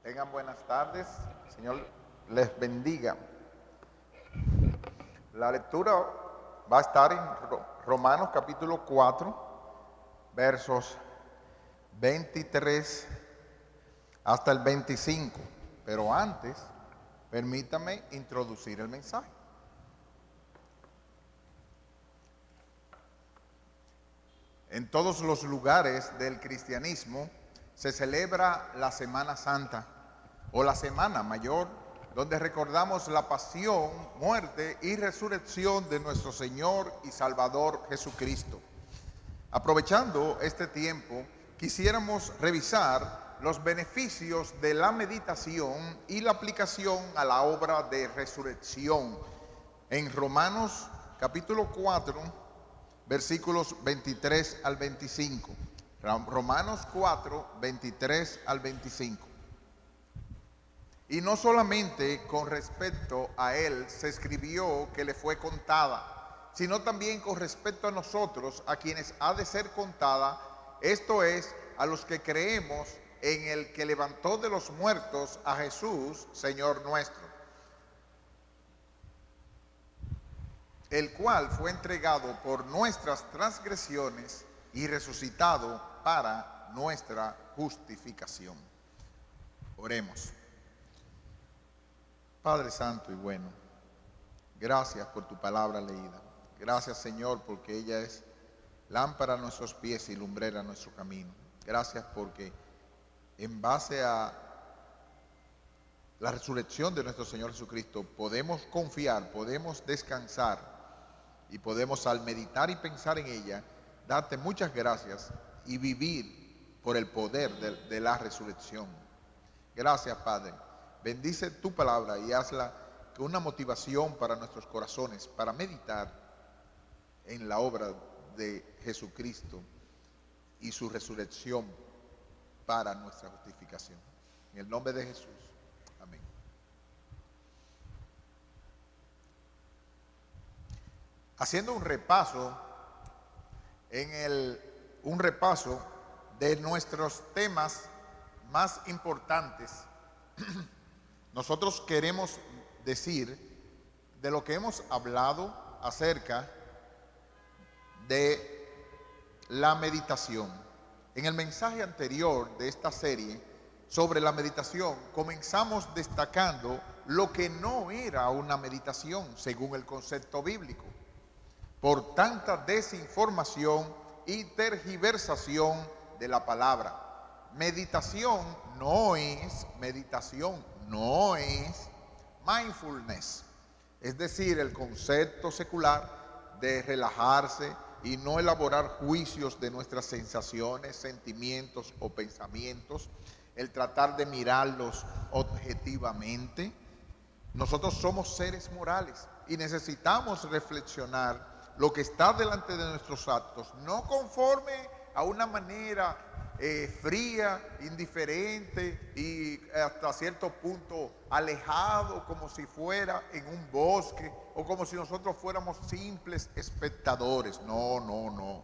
Tengan buenas tardes. Señor les bendiga. La lectura va a estar en Romanos capítulo 4, versos 23 hasta el 25. Pero antes, permítame introducir el mensaje. En todos los lugares del cristianismo se celebra la Semana Santa o la Semana Mayor, donde recordamos la pasión, muerte y resurrección de nuestro Señor y Salvador Jesucristo. Aprovechando este tiempo, quisiéramos revisar los beneficios de la meditación y la aplicación a la obra de resurrección en Romanos capítulo 4, versículos 23 al 25. Romanos 4, 23 al 25. Y no solamente con respecto a él se escribió que le fue contada, sino también con respecto a nosotros, a quienes ha de ser contada, esto es, a los que creemos en el que levantó de los muertos a Jesús, Señor nuestro, el cual fue entregado por nuestras transgresiones y resucitado para nuestra justificación. Oremos. Padre Santo y bueno, gracias por tu palabra leída. Gracias, Señor, porque ella es lámpara a nuestros pies y lumbrera a nuestro camino. Gracias porque en base a la resurrección de nuestro Señor Jesucristo podemos confiar, podemos descansar y podemos, al meditar y pensar en ella, darte muchas gracias y vivir por el poder de la resurrección. Gracias, Padre. Bendice tu palabra y hazla con una motivación para nuestros corazones, para meditar en la obra de Jesucristo y su resurrección para nuestra justificación. En el nombre de Jesús. Amén. Haciendo un repaso de nuestros temas más importantes, nosotros queremos decir de lo que hemos hablado acerca de la meditación. En el mensaje anterior de esta serie sobre la meditación, comenzamos destacando lo que no era una meditación según el concepto bíblico, por tanta desinformación y tergiversación de la palabra. Meditación no es mindfulness, es decir, el concepto secular de relajarse y no elaborar juicios de nuestras sensaciones, sentimientos o pensamientos, el tratar de mirarlos objetivamente. Nosotros somos seres morales y necesitamos reflexionar lo que está delante de nuestros actos, no conforme a una manera fría, indiferente y hasta cierto punto alejado, como si fuera en un bosque o como si nosotros fuéramos simples espectadores. No.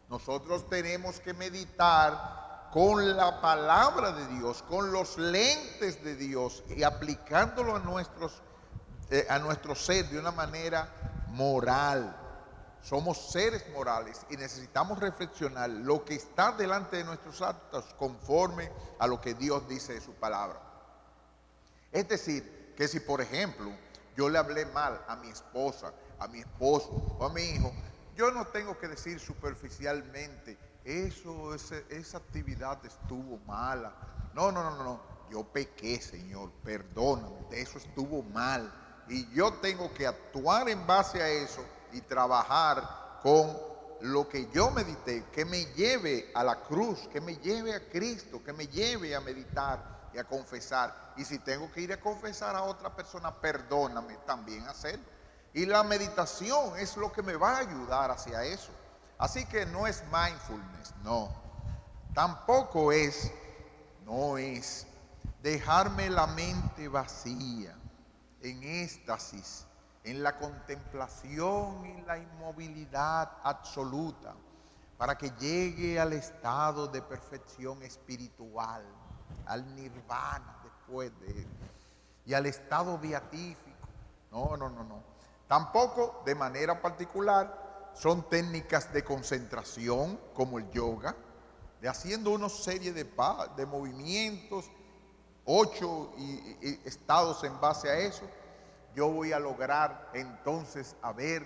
Nosotros tenemos que meditar con la palabra de Dios, con los lentes de Dios y aplicándolo a nuestro ser de una manera moral. Somos seres morales y necesitamos reflexionar lo que está delante de nuestros actos conforme a lo que Dios dice de su palabra. Es decir, que si por ejemplo yo le hablé mal a mi esposa, a mi esposo o a mi hijo, yo no tengo que decir superficialmente, esa actividad estuvo mala. No. Yo pequé, Señor, perdóname, eso estuvo mal. Y yo tengo que actuar en base a eso y trabajar con lo que yo medité, que me lleve a la cruz, que me lleve a Cristo, que me lleve a meditar y a confesar. Y si tengo que ir a confesar a otra persona, perdóname, también hacerlo. Y la meditación es lo que me va a ayudar hacia eso. Así que no es mindfulness, no. Tampoco no es dejarme la mente vacía, en éxtasis, en la contemplación y la inmovilidad absoluta, para que llegue al estado de perfección espiritual, al nirvana, de puede. Y al estado beatífico. No, no, no, no. Tampoco de manera particular son técnicas de concentración como el yoga, de haciendo una serie de movimientos, 8 estados en base a eso, yo voy a lograr entonces haber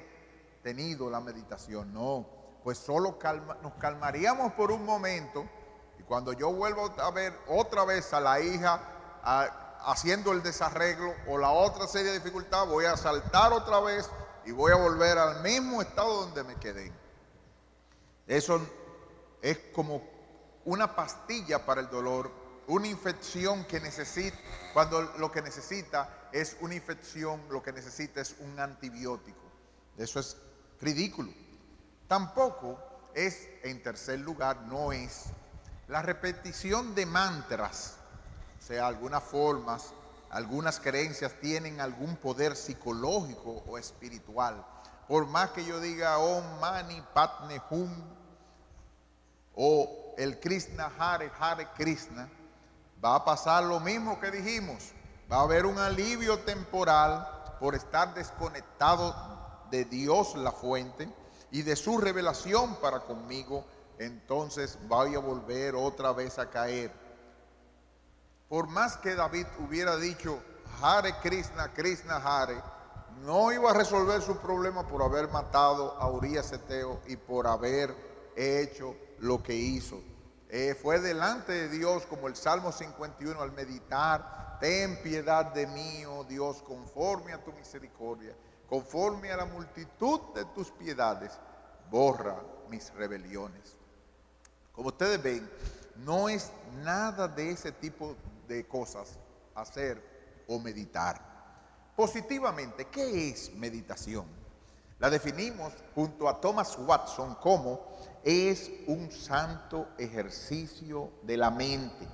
tenido la meditación. No, pues solo nos calmaríamos por un momento, y cuando yo vuelvo a ver otra vez a la hija haciendo el desarreglo o la otra serie de dificultades, voy a saltar otra vez y voy a volver al mismo estado donde me quedé. Eso es como una pastilla para el dolor, una infección que necesita, cuando lo que necesita es una infección, lo que necesita es un antibiótico. Eso es ridículo. Tampoco es, en tercer lugar, no es la repetición de mantras. O sea, algunas formas, algunas creencias tienen algún poder psicológico o espiritual. Por más que yo diga Om Mani Padme Hum o el Krishna Hare Hare Krishna, va a pasar lo mismo que dijimos. Va a haber un alivio temporal por estar desconectado de Dios la fuente y de su revelación para conmigo. Entonces voy a volver otra vez a caer. Por más que David hubiera dicho Hare Krishna, Krishna Hare, no iba a resolver su problema por haber matado a Urías Eteo y por haber hecho lo que hizo. Fue delante de Dios, como el Salmo 51 al meditar: ten piedad de mí, oh Dios, conforme a tu misericordia, conforme a la multitud de tus piedades, borra mis rebeliones. Como ustedes ven, no es nada de ese tipo de cosas hacer o meditar. Positivamente, ¿qué es meditación? La definimos junto a Thomas Watson como es un santo ejercicio de la mente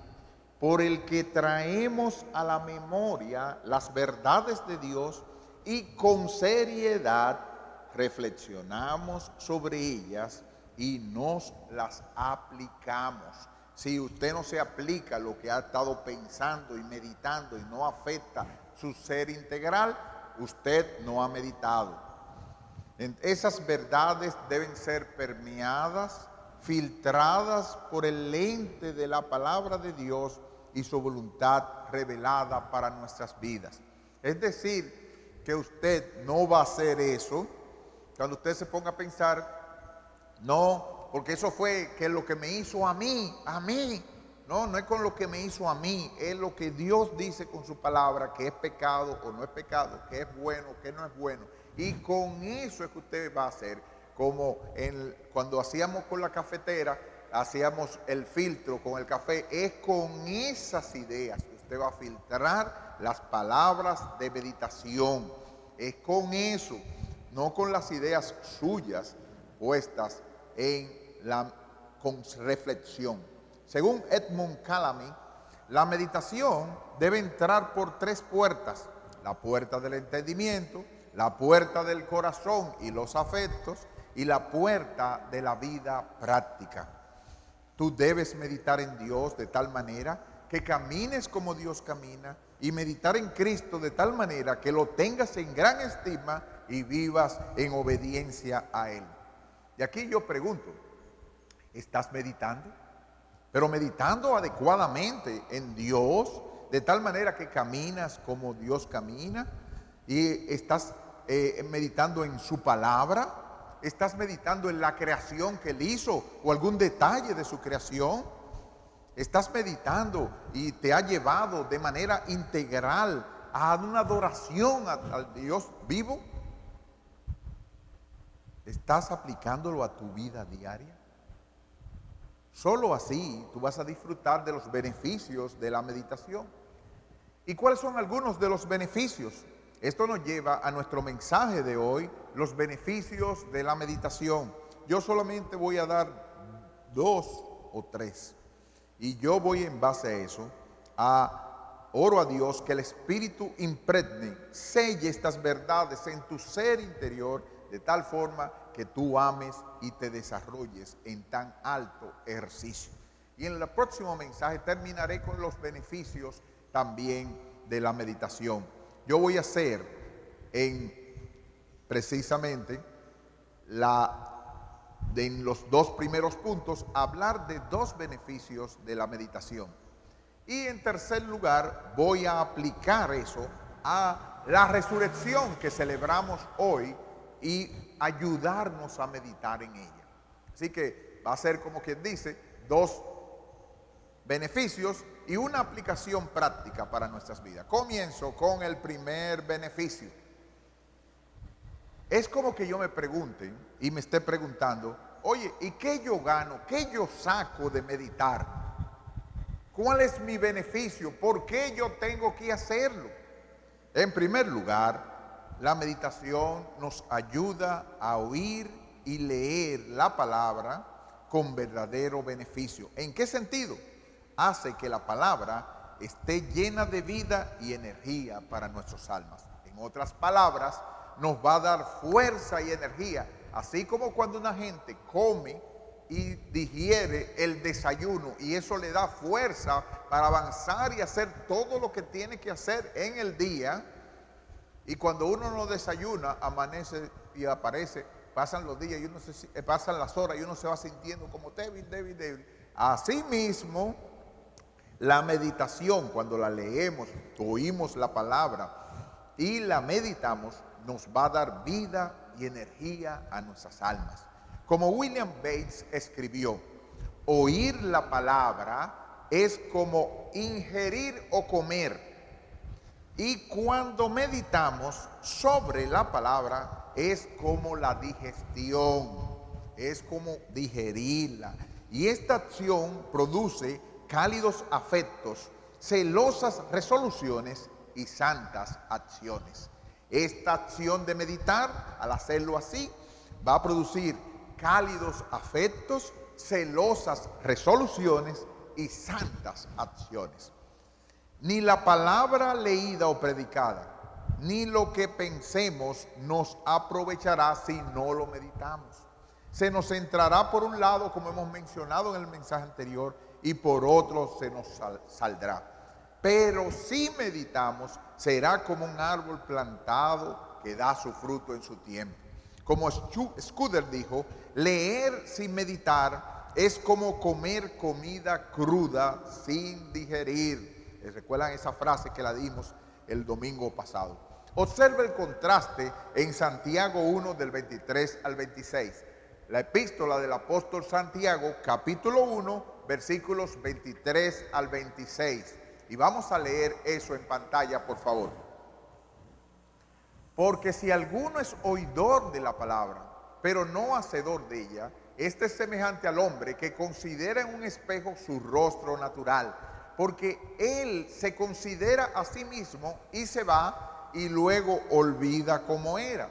por el que traemos a la memoria las verdades de Dios y con seriedad reflexionamos sobre ellas y nos las aplicamos. Si usted no se aplica lo que ha estado pensando y meditando y no afecta su ser integral, usted no ha meditado. Esas verdades deben ser permeadas, filtradas por el lente de la palabra de Dios y su voluntad revelada para nuestras vidas. Es decir, que usted no va a hacer eso cuando usted se ponga a pensar, no, porque eso fue que lo que me hizo a mí. No, no es con lo que me hizo a mí, es lo que Dios dice con su palabra, que es pecado o no es pecado, que es bueno o que no es bueno. Y con eso es que usted va a hacer, como cuando hacíamos con la cafetera, hacíamos el filtro con el café, es con esas ideas que usted va a filtrar las palabras de meditación. Es con eso, no con las ideas suyas puestas con reflexión. Según Edmund Calamy, la meditación debe entrar por 3 puertas: la puerta del entendimiento, la puerta del corazón y los afectos, y la puerta de la vida práctica. Tú debes meditar en Dios de tal manera que camines como Dios camina, y meditar en Cristo de tal manera que lo tengas en gran estima y vivas en obediencia a Él. Y aquí yo pregunto, ¿estás meditando? Pero meditando adecuadamente en Dios, de tal manera que caminas como Dios camina, y estás meditando en su palabra, estás meditando en la creación que Él hizo o algún detalle de su creación, estás meditando y te ha llevado de manera integral a una adoración al Dios vivo. ¿Estás aplicándolo a tu vida diaria? Solo así tú vas a disfrutar de los beneficios de la meditación. ¿Y cuáles son algunos de los beneficios? Esto nos lleva a nuestro mensaje de hoy, los beneficios de la meditación. Yo solamente voy a dar 2 o 3. Y yo voy en base a eso, oro a Dios que el Espíritu impregne, selle estas verdades en tu ser interior, de tal forma que tú ames y te desarrolles en tan alto ejercicio. Y en el próximo mensaje terminaré con los beneficios también de la meditación. Yo voy a hacer precisamente en los dos primeros puntos, hablar de dos beneficios de la meditación. Y en tercer lugar, voy a aplicar eso a la resurrección que celebramos hoy y ayudarnos a meditar en ella. Así que va a ser, como quien dice, dos beneficios y una aplicación práctica para nuestras vidas. Comienzo con el primer beneficio. Es como que yo me pregunte y me esté preguntando, oye, ¿y qué yo gano? ¿Qué yo saco de meditar? ¿Cuál es mi beneficio? ¿Por qué yo tengo que hacerlo? En primer lugar, la meditación nos ayuda a oír y leer la palabra con verdadero beneficio. ¿En qué sentido? Hace que la palabra esté llena de vida y energía para nuestras almas. En otras palabras, nos va a dar fuerza y energía, así como cuando una gente come y digiere el desayuno y eso le da fuerza para avanzar y hacer todo lo que tiene que hacer en el día. Y cuando uno no desayuna, amanece y aparece, pasan los días y pasan las horas y uno se va sintiendo como débil, débil, débil. Asimismo, la meditación, cuando la leemos, oímos la palabra y la meditamos, nos va a dar vida y energía a nuestras almas. Como William Bates escribió, oír la palabra es como ingerir o comer. Y cuando meditamos sobre la palabra es como la digestión, es como digerirla. Y esta acción produce cálidos afectos, celosas resoluciones y santas acciones. Esta acción de meditar, al hacerlo así, va a producir cálidos afectos, celosas resoluciones y santas acciones. Ni la palabra leída o predicada, ni lo que pensemos nos aprovechará si no lo meditamos. Se nos entrará por un lado, como hemos mencionado en el mensaje anterior, y por otro se nos saldrá. Pero si meditamos, será como un árbol plantado que da su fruto en su tiempo. Como Scudder dijo, leer sin meditar es como comer comida cruda sin digerir. ¿Recuerdan esa frase que la dimos el domingo pasado? Observa el contraste en Santiago 1 del 23 al 26. La epístola del apóstol Santiago, capítulo 1, versículos 23 al 26. Y vamos a leer eso en pantalla, por favor. Porque si alguno es oidor de la palabra, pero no hacedor de ella, este es semejante al hombre que considera en un espejo su rostro natural, porque él se considera a sí mismo y se va y luego olvida cómo era.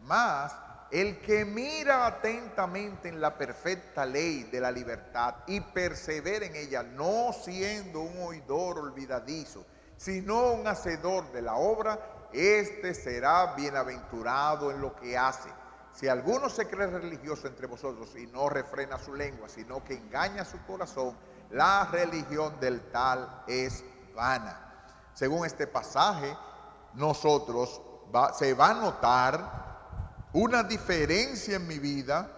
Mas el que mira atentamente en la perfecta ley de la libertad y persevera en ella, no siendo un oidor olvidadizo, sino un hacedor de la obra, este será bienaventurado en lo que hace. Si alguno se cree religioso entre vosotros y no refrena su lengua, sino que engaña su corazón, la religión del tal es vana. Según este pasaje, se va a notar una diferencia en mi vida,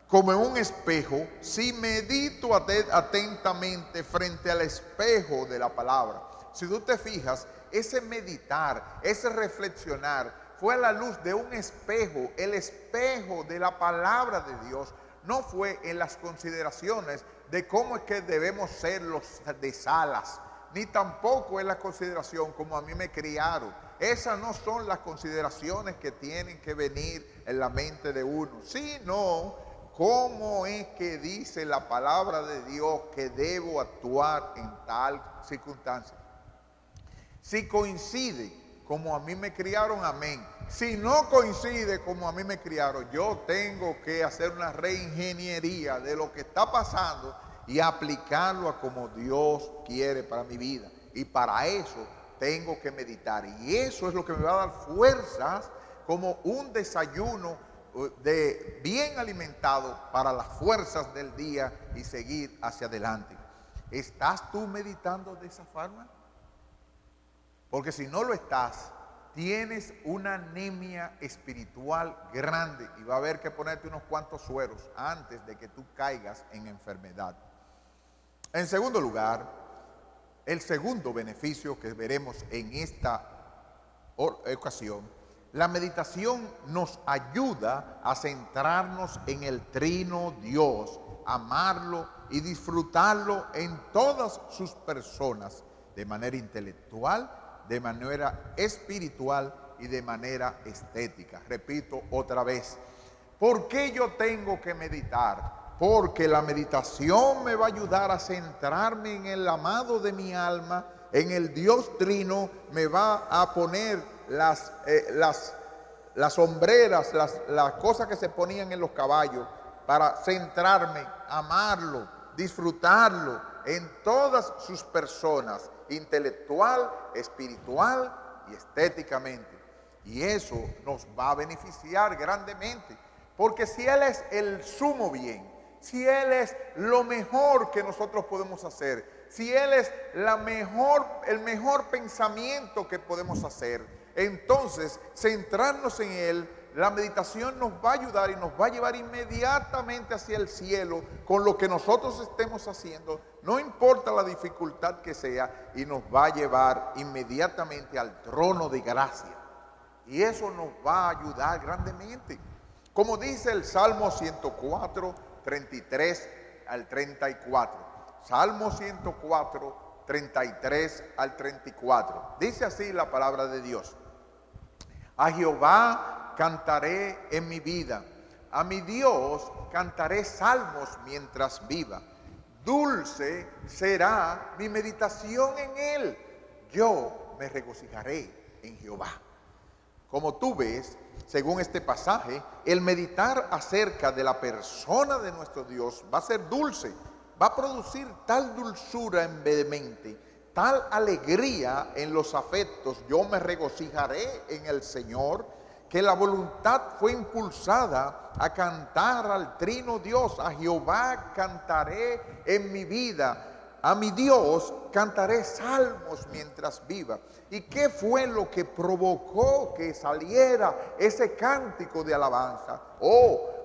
como en un espejo, si medito atentamente frente al espejo de la palabra. Si tú te fijas, ese meditar, ese reflexionar, fue a la luz de un espejo, el espejo de la palabra de Dios. No fue en las consideraciones de cómo es que debemos ser los de Salas, ni tampoco en la consideración como a mí me criaron. Esas no son las consideraciones que tienen que venir en la mente de uno, sino cómo es que dice la palabra de Dios que debo actuar en tal circunstancia. Si coincide como a mí me criaron, amén. Si no coincide como a mí me criaron, yo tengo que hacer una reingeniería de lo que está pasando y aplicarlo a como Dios quiere para mi vida. Y para eso tengo que meditar. Y eso es lo que me va a dar fuerzas, como un desayuno bien alimentado para las fuerzas del día y seguir hacia adelante. ¿Estás tú meditando de esa forma? Porque si no lo estás, tienes una anemia espiritual grande y va a haber que ponerte unos cuantos sueros antes de que tú caigas en enfermedad. En segundo lugar, el segundo beneficio que veremos en esta ocasión, la meditación nos ayuda a centrarnos en el trino Dios, amarlo y disfrutarlo en todas sus personas, de manera intelectual, de manera espiritual y de manera estética. Repito otra vez, ¿por qué yo tengo que meditar? Porque la meditación me va a ayudar a centrarme en el amado de mi alma, en el Dios Trino, me va a poner las sombreras, las cosas que se ponían en los caballos, para centrarme, amarlo, disfrutarlo en todas sus personas, intelectual, espiritual y estéticamente. Y eso nos va a beneficiar grandemente, porque si Él es el sumo bien, si Él es lo mejor que nosotros podemos hacer, si Él es el mejor pensamiento que podemos hacer, entonces centrarnos en Él, la meditación nos va a ayudar y nos va a llevar inmediatamente hacia el cielo con lo que nosotros estemos haciendo, no importa la dificultad que sea, y nos va a llevar inmediatamente al trono de gracia. Y eso nos va a ayudar grandemente. Como dice el Salmo 104, 33 al 34. Salmo 104, 33 al 34. Dice así la palabra de Dios. A Jehová cantaré en mi vida, a mi Dios cantaré salmos mientras viva. Dulce será mi meditación en Él, yo me regocijaré en Jehová. Como tú ves, según este pasaje, el meditar acerca de la persona de nuestro Dios va a ser dulce, va a producir tal dulzura en mi mente, tal alegría en los afectos, yo me regocijaré en el Señor, que la voluntad fue impulsada a cantar al trino Dios. A Jehová cantaré en mi vida, a mi Dios cantaré salmos mientras viva. ¿Y qué fue lo que provocó que saliera ese cántico de alabanza?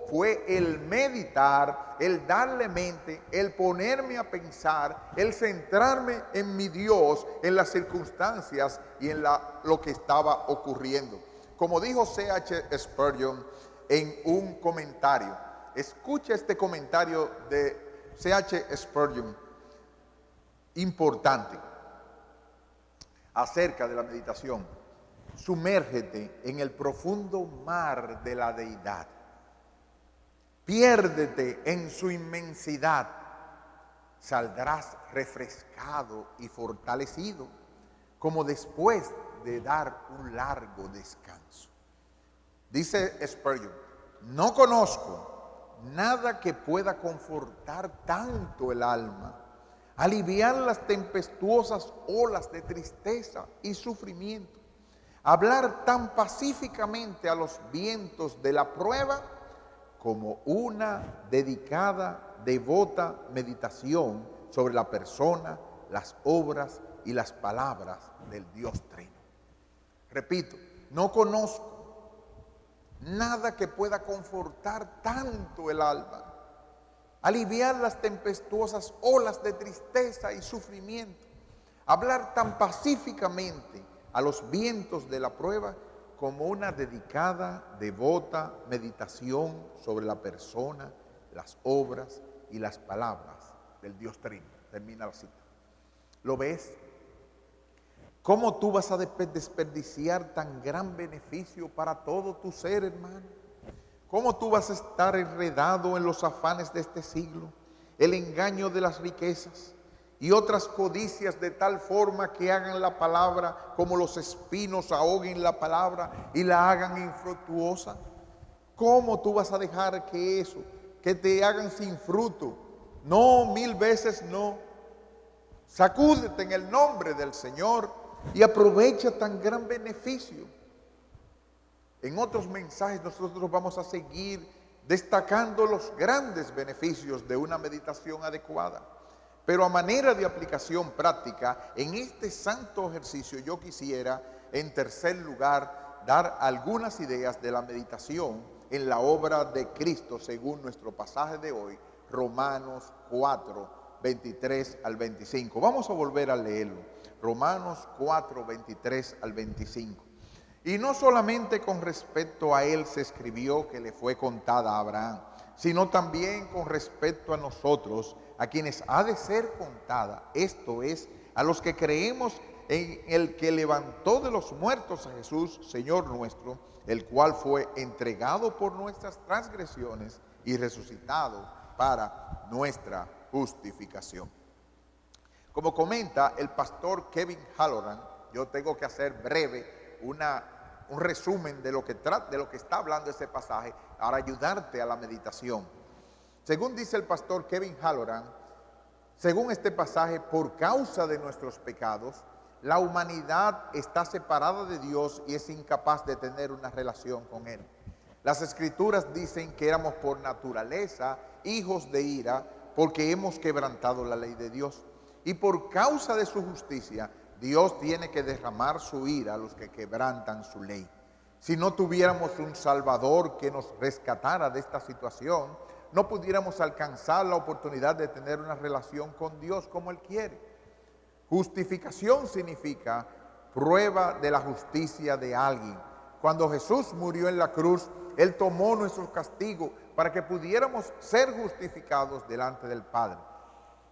Fue el meditar, el darle mente, el ponerme a pensar, el centrarme en mi Dios, en las circunstancias y en lo que estaba ocurriendo. Como dijo C.H. Spurgeon en un comentario, escucha este comentario de C.H. Spurgeon, importante, acerca de la meditación. Sumérgete en el profundo mar de la deidad. Piérdete en su inmensidad. Saldrás refrescado y fortalecido, como después de dar un largo descanso. Dice Spurgeon, no conozco nada que pueda confortar tanto el alma, aliviar las tempestuosas olas de tristeza y sufrimiento, hablar tan pacíficamente a los vientos de la prueba, como una dedicada, devota meditación sobre la persona, las obras y las palabras del Dios Trino. Repito, no conozco nada que pueda confortar tanto el alma, aliviar las tempestuosas olas de tristeza y sufrimiento, hablar tan pacíficamente a los vientos de la prueba, como una dedicada, devota meditación sobre la persona, las obras y las palabras del Dios Trino. Termina la cita. ¿Lo ves? ¿Cómo tú vas a desperdiciar tan gran beneficio para todo tu ser, hermano? ¿Cómo tú vas a estar enredado en los afanes de este siglo, el engaño de las riquezas y otras codicias, de tal forma que hagan la palabra como los espinos ahoguen la palabra y la hagan infructuosa? ¿Cómo tú vas a dejar que eso, que te hagan sin fruto? No, 1000 veces no. Sacúdete en el nombre del Señor y aprovecha tan gran beneficio. En otros mensajes nosotros vamos a seguir destacando los grandes beneficios de una meditación adecuada. Pero a manera de aplicación práctica, en este santo ejercicio yo quisiera, en tercer lugar, dar algunas ideas de la meditación en la obra de Cristo según nuestro pasaje de hoy, Romanos 4, 23 al 25. Vamos a volver a leerlo. Romanos 4, 23 al 25. Y no solamente con respecto a él se escribió que le fue contada a Abraham, sino también con respecto a nosotros, a quienes ha de ser contada, esto es, a los que creemos en el que levantó de los muertos a Jesús, Señor nuestro, el cual fue entregado por nuestras transgresiones y resucitado para nuestra justificación. Como comenta el pastor Kevin Halloran, yo tengo que hacer breve un resumen de lo que está hablando este pasaje para ayudarte a la meditación. Según dice el pastor Kevin Halloran, según este pasaje, por causa de nuestros pecados, la humanidad está separada de Dios y es incapaz de tener una relación con Él. Las Escrituras dicen que éramos por naturaleza hijos de ira porque hemos quebrantado la ley de Dios. Y por causa de su justicia, Dios tiene que derramar su ira a los que quebrantan su ley. Si no tuviéramos un Salvador que nos rescatara de esta situación, no pudiéramos alcanzar la oportunidad de tener una relación con Dios como Él quiere. Justificación significa prueba de la justicia de alguien. Cuando Jesús murió en la cruz, Él tomó nuestro castigo para que pudiéramos ser justificados delante del Padre.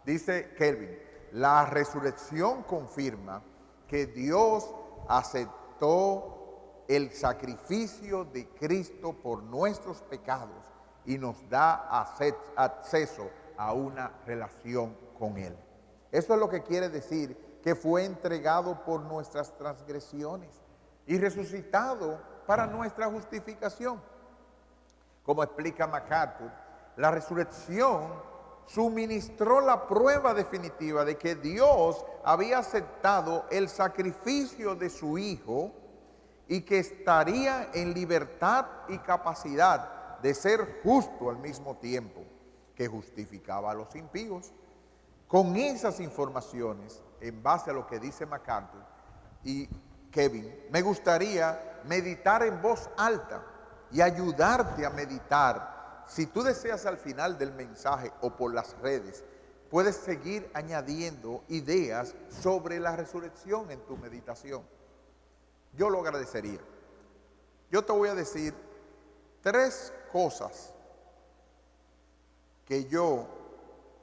Dice Kelvin, la resurrección confirma que Dios aceptó el sacrificio de Cristo por nuestros pecados y nos da acceso a una relación con Él. Eso es lo que quiere decir que fue entregado por nuestras transgresiones y resucitado para nuestra justificación. Como explica MacArthur, la resurrección suministró la prueba definitiva de que Dios había aceptado el sacrificio de su Hijo y que estaría en libertad y capacidad de ser justo al mismo tiempo que justificaba a los impíos. Con esas informaciones, en base a lo que dice MacArthur y Kevin, me gustaría meditar en voz alta y ayudarte a meditar. Si tú deseas al final del mensaje o por las redes, puedes seguir añadiendo ideas sobre la resurrección en tu meditación. Yo lo agradecería. Yo te voy a decir 3 cosas que yo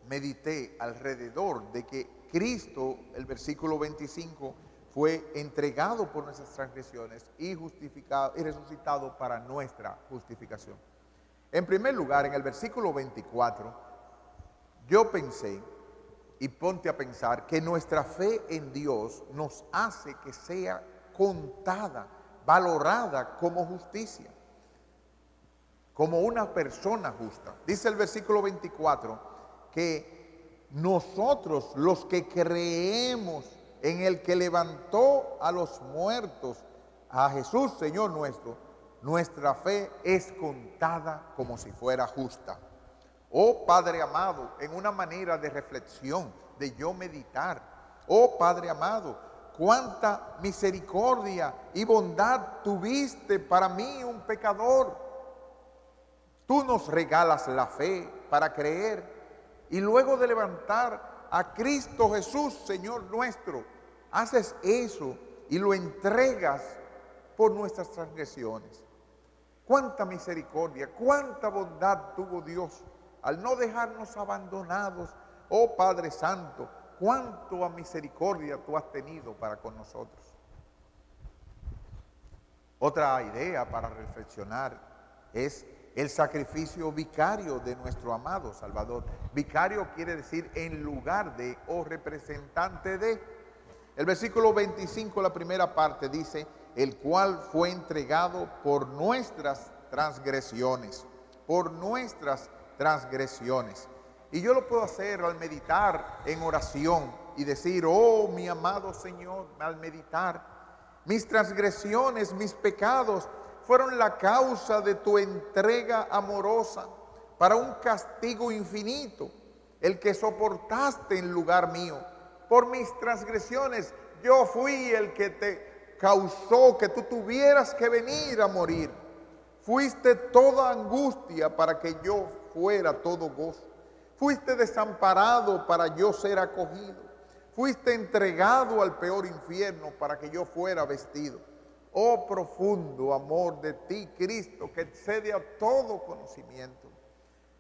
medité alrededor de que Cristo, el versículo 25, fue entregado por nuestras transgresiones y justificado y resucitado para nuestra justificación. En primer lugar, en el versículo 24, yo pensé, y ponte a pensar, que nuestra fe en Dios nos hace que sea contada, valorada como justicia, como una persona justa. Dice el versículo 24 que nosotros, los que creemos en el que levantó a los muertos, a Jesús, Señor nuestro, nuestra fe es contada como si fuera justa. Oh Padre amado, en una manera de reflexión, de yo meditar. Oh Padre amado, cuánta misericordia y bondad tuviste para mí, un pecador. Tú nos regalas la fe para creer y luego de levantar a Cristo Jesús, Señor nuestro, haces eso y lo entregas por nuestras transgresiones. Cuánta misericordia, cuánta bondad tuvo Dios al no dejarnos abandonados. Oh Padre Santo, cuánta misericordia tú has tenido para con nosotros. Otra idea para reflexionar es el sacrificio vicario de nuestro amado Salvador. Vicario quiere decir en lugar de o representante de. El versículo 25, la primera parte dice, el cual fue entregado por nuestras transgresiones, por nuestras transgresiones. Y yo lo puedo hacer al meditar en oración y decir, oh mi amado Señor, al meditar, mis transgresiones, mis pecados fueron la causa de tu entrega amorosa para un castigo infinito. el que soportaste en lugar mío. Por mis transgresiones yo fui el que te causó que tú tuvieras que venir a morir. Fuiste toda angustia para que yo fuera todo gozo. Fuiste desamparado para yo ser acogido. Fuiste entregado al peor infierno para que yo fuera vestido. Oh profundo amor de ti, Cristo, que excede a todo conocimiento.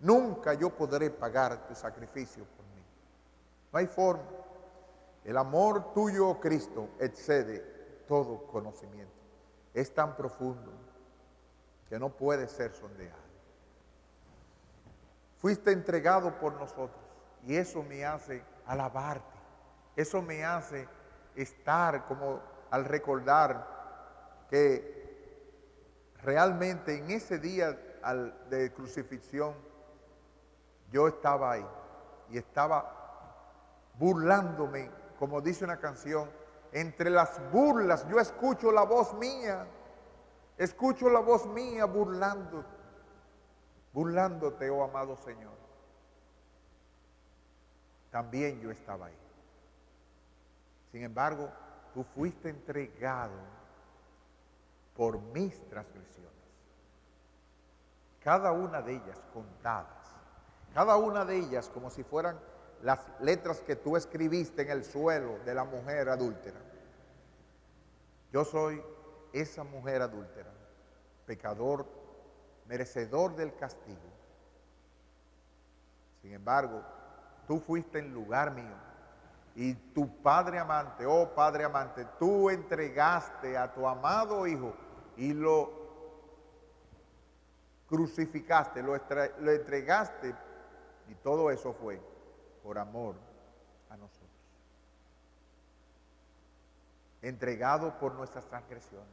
Nunca yo podré pagar tu sacrificio por mí. No hay forma. El amor tuyo, oh Cristo, excede todo conocimiento. Es tan profundo que no puede ser sondeado. Fuiste entregado por nosotros y eso me hace alabarte. Eso me hace estar como al recordar que realmente en ese día de crucifixión yo estaba ahí y estaba burlándome, como dice una canción, entre las burlas yo escucho la voz mía burlándote, oh amado Señor. También yo estaba ahí. Sin embargo, tú fuiste entregado por mis transgresiones, cada una de ellas contadas, cada una de ellas como si fueran las letras que tú escribiste en el suelo de la mujer adúltera. Yo soy esa mujer adúltera, pecador, merecedor del castigo. Sin embargo, tú fuiste en lugar mío. Y tu Padre amante, oh Padre amante, tú entregaste a tu amado Hijo y lo crucificaste, lo entregaste, y todo eso fue por amor a nosotros. Entregado por nuestras transgresiones,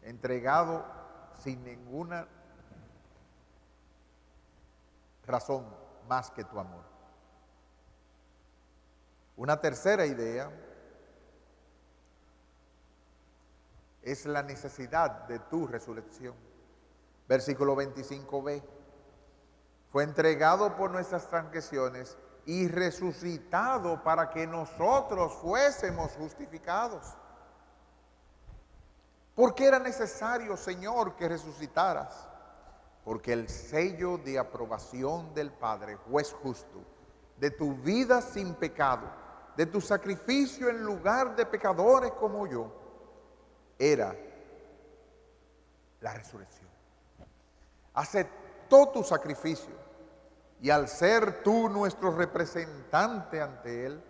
entregado sin ninguna razón más que tu amor. Una tercera idea es la necesidad de tu resurrección. Versículo 25b. Fue entregado por nuestras transgresiones y resucitado para que nosotros fuésemos justificados. ¿Por qué era necesario, Señor, que resucitaras? Porque el sello de aprobación del Padre, juez justo, de tu vida sin pecado, de tu sacrificio en lugar de pecadores como yo, era la resurrección. Aceptó tu sacrificio y al ser tú nuestro representante ante Él,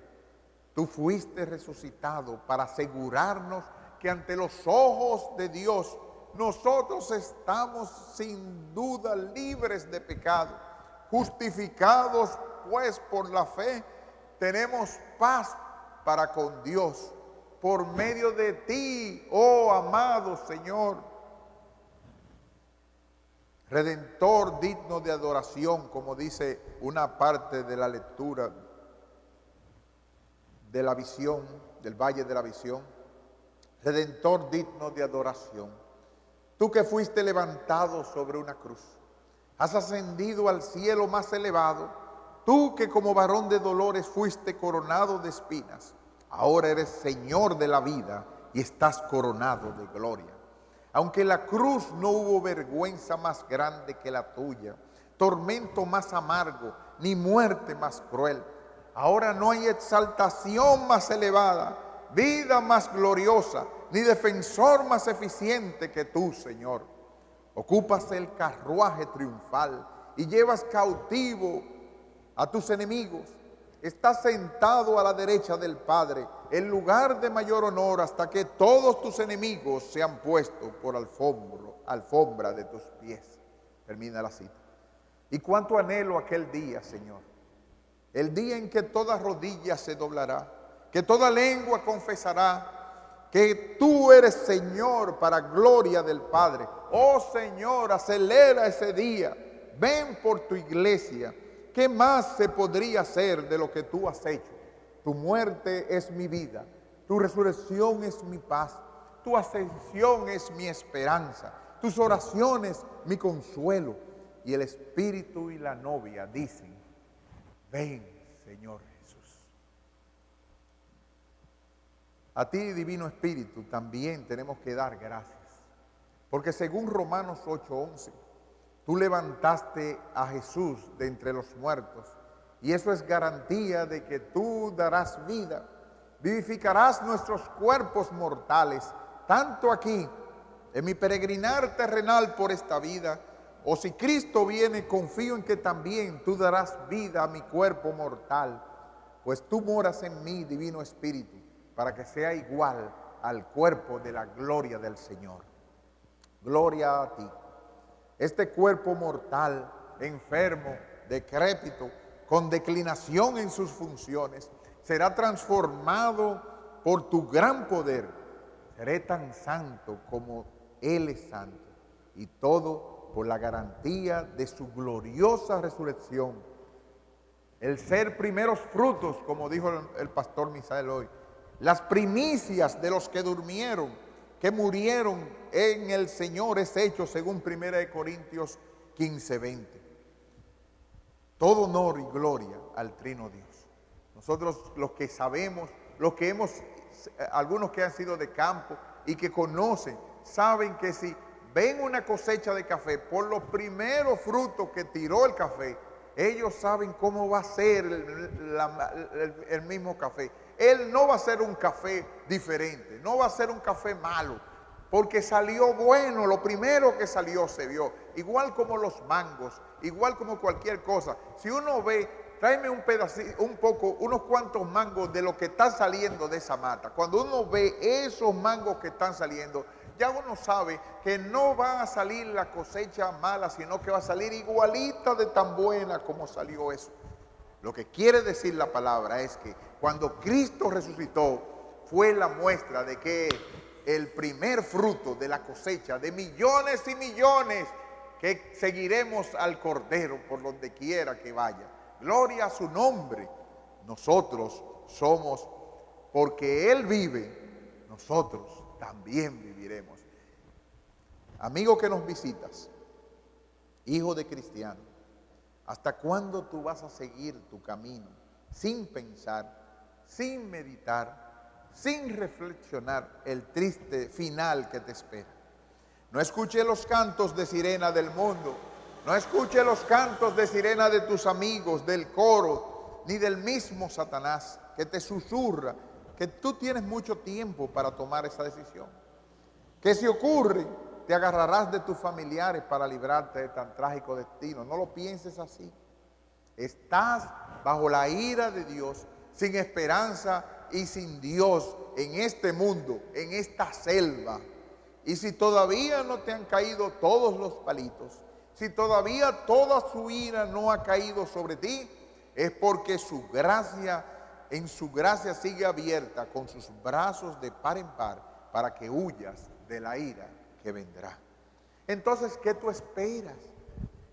tú fuiste resucitado para asegurarnos que ante los ojos de Dios nosotros estamos sin duda libres de pecado, justificados pues por la fe. Tenemos paz para con Dios por medio de ti, oh amado Señor. Redentor digno de adoración, como dice una parte de la lectura de la visión, del Valle de la Visión. Redentor digno de adoración. Tú que fuiste levantado sobre una cruz, has ascendido al cielo más elevado. Tú que como varón de dolores fuiste coronado de espinas, ahora eres Señor de la vida y estás coronado de gloria. Aunque en la cruz no hubo vergüenza más grande que la tuya, tormento más amargo, ni muerte más cruel, ahora no hay exaltación más elevada, vida más gloriosa, ni defensor más eficiente que tú, Señor. Ocupas el carruaje triunfal y llevas cautivo a tus enemigos. Estás sentado a la derecha del Padre, en lugar de mayor honor, hasta que todos tus enemigos sean puestos por alfombra de tus pies. Termina la cita. Y cuánto anhelo aquel día, Señor. El día en que toda rodilla se doblará, que toda lengua confesará que tú eres Señor para gloria del Padre. Oh Señor, acelera ese día. Ven por tu iglesia. ¿Qué más se podría hacer de lo que tú has hecho? Tu muerte es mi vida, tu resurrección es mi paz, tu ascensión es mi esperanza, tus oraciones mi consuelo. Y el Espíritu y la novia dicen, ven, Señor Jesús. A ti, Divino Espíritu, también tenemos que dar gracias. Porque según Romanos 8:11, tú levantaste a Jesús de entre los muertos. Y eso es garantía de que tú darás vida. Vivificarás nuestros cuerpos mortales, tanto aquí, en mi peregrinar terrenal por esta vida, o si Cristo viene, confío en que también tú darás vida a mi cuerpo mortal, pues tú moras en mí, Divino Espíritu, para que sea igual al cuerpo de la gloria del Señor. Gloria a ti. Este cuerpo mortal, enfermo, decrépito, con declinación en sus funciones, será transformado por tu gran poder. Seré tan santo como Él es santo, y todo por la garantía de su gloriosa resurrección. El ser primeros frutos, como dijo el pastor Misael hoy, las primicias de los que durmieron, que murieron en el Señor, es hecho según 1 Corintios 15:20. Todo honor y gloria al Trino Dios. Nosotros los que sabemos, algunos que han sido de campo y que conocen, saben que si ven una cosecha de café, por los primeros frutos que tiró el café, ellos saben cómo va a ser el mismo café. Él no va a ser un café diferente, no va a ser un café malo, porque salió bueno, lo primero que salió se vio. Igual como los mangos, igual como cualquier cosa. Si uno ve, tráeme un pedacito, unos cuantos mangos de lo que está saliendo de esa mata. Cuando uno ve esos mangos que están saliendo, ya uno sabe que no va a salir la cosecha mala, sino que va a salir igualita de tan buena como salió eso. Lo que quiere decir la palabra es que cuando Cristo resucitó, fue la muestra de que el primer fruto de la cosecha de millones y millones que seguiremos al Cordero por donde quiera que vaya. Gloria a su nombre. Nosotros somos, porque Él vive, nosotros también viviremos. Amigo que nos visitas, hijo de cristiano, ¿hasta cuándo tú vas a seguir tu camino sin pensar, sin meditar, sin reflexionar el triste final que te espera? No escuche los cantos de sirena del mundo, no escuche los cantos de sirena de tus amigos, del coro, ni del mismo Satanás que te susurra que tú tienes mucho tiempo para tomar esa decisión. Que si ocurre, te agarrarás de tus familiares para librarte de tan trágico destino. No lo pienses así. Estás bajo la ira de Dios, sin esperanza y sin Dios en este mundo, en esta selva. Y si todavía no te han caído todos los palitos, si todavía toda su ira no ha caído sobre ti, es porque su gracia, en su gracia sigue abierta con sus brazos de par en par para que huyas de la ira que vendrá. Entonces, ¿qué tú esperas?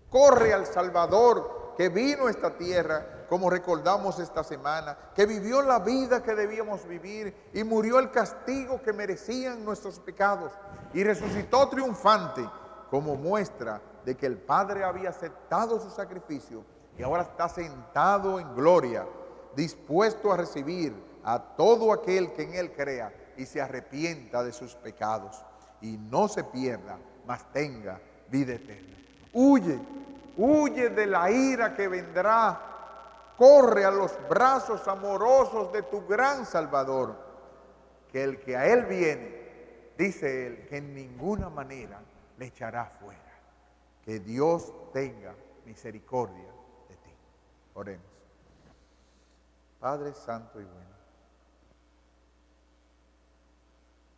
Corre al Salvador que vino a esta tierra, como recordamos esta semana, que vivió la vida que debíamos vivir y murió el castigo que merecían nuestros pecados y resucitó triunfante como muestra de que el Padre había aceptado su sacrificio y ahora está sentado en gloria, dispuesto a recibir a todo aquel que en Él crea y se arrepienta de sus pecados y no se pierda, mas tenga vida eterna. Huye de la ira que vendrá, corre a los brazos amorosos de tu gran Salvador, que el que a Él viene, dice Él, que en ninguna manera le echará fuera. Que Dios tenga misericordia de ti. Oremos. Padre Santo y bueno,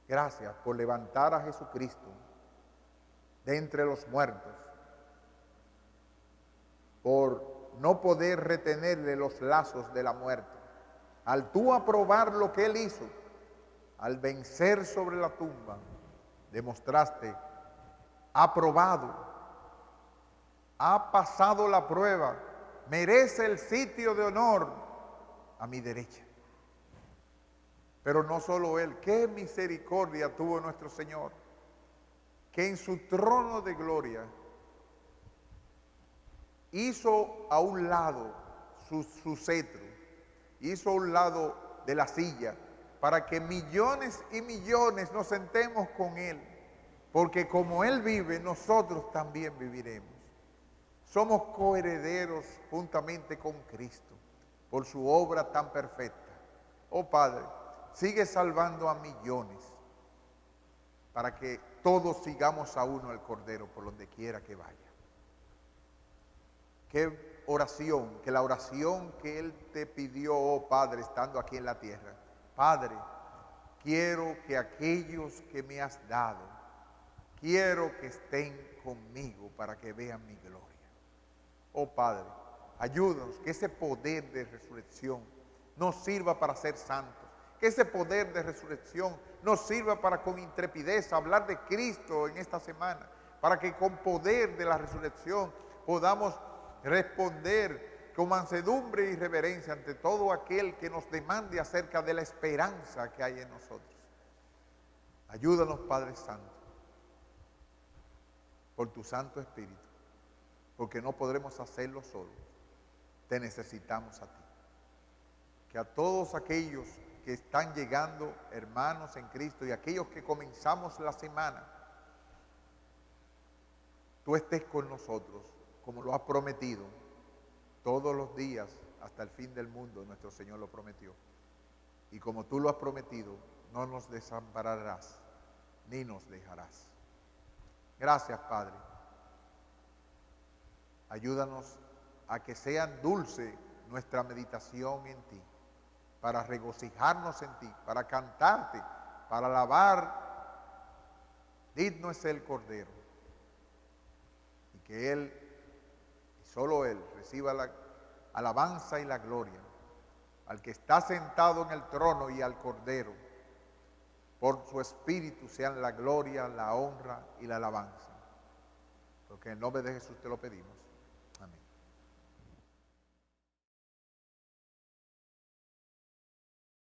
gracias por levantar a Jesucristo de entre los muertos, por no poder retenerle los lazos de la muerte. Al tú aprobar lo que Él hizo, al vencer sobre la tumba, demostraste, aprobado, ha pasado la prueba, merece el sitio de honor a mi derecha. Pero no solo Él, qué misericordia tuvo nuestro Señor, que en su trono de gloria hizo a un lado su cetro, hizo a un lado de la silla para que millones y millones nos sentemos con Él, porque como Él vive, nosotros también viviremos. Somos coherederos juntamente con Cristo por su obra tan perfecta. Oh Padre, sigue salvando a millones para que todos sigamos a uno al Cordero por donde quiera que vaya. Qué oración, que la oración que Él te pidió, oh Padre, estando aquí en la tierra. Padre, quiero que aquellos que me has dado, quiero que estén conmigo para que vean mi gloria. Oh Padre, ayúdanos, que ese poder de resurrección nos sirva para ser santos. Que ese poder de resurrección nos sirva para con intrepidez hablar de Cristo en esta semana. Para que con poder de la resurrección podamos responder con mansedumbre y reverencia ante todo aquel que nos demande acerca de la esperanza que hay en nosotros. Ayúdanos, Padre Santo, por tu Santo Espíritu, porque no podremos hacerlo solos. Te necesitamos a ti. Que a todos aquellos que están llegando, hermanos en Cristo, y aquellos que comenzamos la semana, tú estés con nosotros, como lo has prometido, todos los días hasta el fin del mundo. Nuestro Señor lo prometió. Y como tú lo has prometido, no nos desampararás, ni nos dejarás. Gracias, Padre. Ayúdanos a que sea dulce nuestra meditación en ti, para regocijarnos en ti, para cantarte, para alabar. Digno es el Cordero. Y que Él, y solo Él, reciba la alabanza y la gloria al que está sentado en el trono y al Cordero. Por su Espíritu sean la gloria, la honra y la alabanza. Porque en el nombre de Jesús te lo pedimos.